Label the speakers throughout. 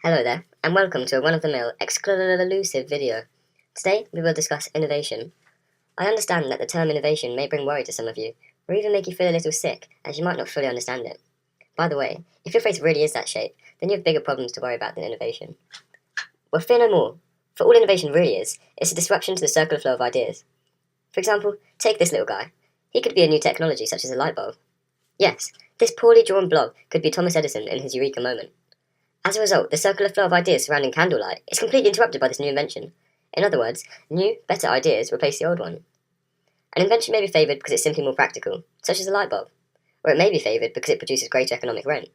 Speaker 1: Hello there, and welcome to a run-of-the-mill exclusive video. Today we will discuss innovation. I understand that the term innovation may bring worry to some of you, or even make you feel a little sick, as you might not fully understand it. By the way, if your face really is that shape, then you have bigger problems to worry about than innovation. Well, fear no more, for all innovation really is a disruption to the circular flow of ideas. For example, take this little guy. He could be a new technology such as a light bulb. Yes, this poorly drawn blob could be Thomas Edison in his eureka moment. As a result, the circular flow of ideas surrounding candlelight is completely interrupted by this new invention. In other words, new, better ideas replace the old one. An invention may be favoured because it's simply more practical, such as a light bulb, or it may be favoured because it produces greater economic rent.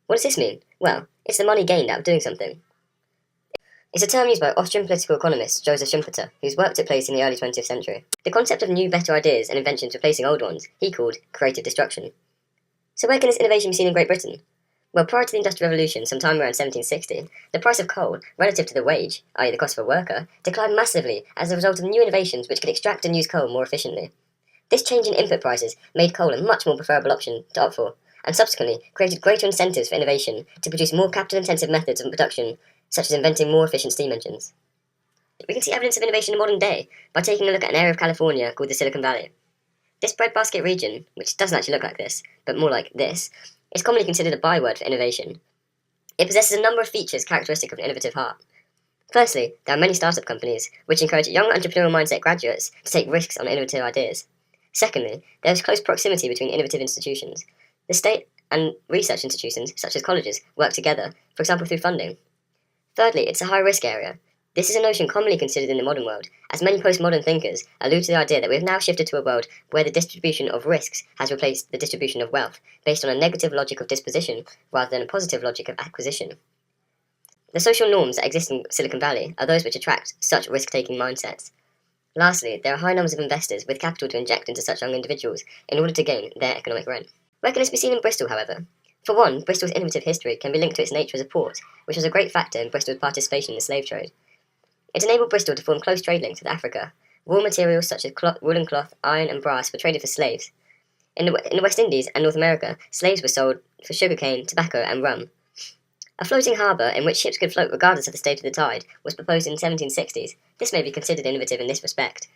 Speaker 1: What does this mean? Well, it's the money gained out of doing something. It's a term used by Austrian political economist Joseph Schumpeter, whose work took place in the early 20th century. The concept of new, better ideas and inventions replacing old ones he called creative destruction. So where can this innovation be seen in Great Britain? Well, prior to the Industrial Revolution, sometime around 1760, the price of coal, relative to the wage, i.e. the cost of a worker, declined massively as a result of new innovations which could extract and use coal more efficiently. This change in input prices made coal a much more preferable option to opt for, and subsequently created greater incentives for innovation to produce more capital-intensive methods of production, such as inventing more efficient steam engines. We can see evidence of innovation in modern day by taking a look at an area of California called the Silicon Valley. This breadbasket region, which doesn't actually look like this, but more like this, is commonly considered a byword for innovation. It possesses a number of features characteristic of an innovative heart. Firstly, there are many startup companies, which encourage young entrepreneurial mindset graduates to take risks on innovative ideas. Secondly, there is close proximity between innovative institutions. The state and research institutions, such as colleges, work together, for example through funding. Thirdly, it's a high-risk area. This is a notion commonly considered in the modern world, as many postmodern thinkers allude to the idea that we have now shifted to a world where the distribution of risks has replaced the distribution of wealth, based on a negative logic of disposition rather than a positive logic of acquisition. The social norms that exist in Silicon Valley are those which attract such risk-taking mindsets. Lastly, there are high numbers of investors with capital to inject into such young individuals in order to gain their economic rent. Where can this be seen in Bristol, however? For one, Bristol's innovative history can be linked to its nature as a port, which was a great factor in Bristol's participation in the slave trade. It enabled Bristol to form close trade links with Africa. Raw materials such as woolen cloth, iron, and brass were traded for slaves. In the West Indies and North America, slaves were sold for sugarcane, tobacco, and rum. A floating harbour in which ships could float regardless of the state of the tide was proposed in the 1760s. This may be considered innovative in this respect.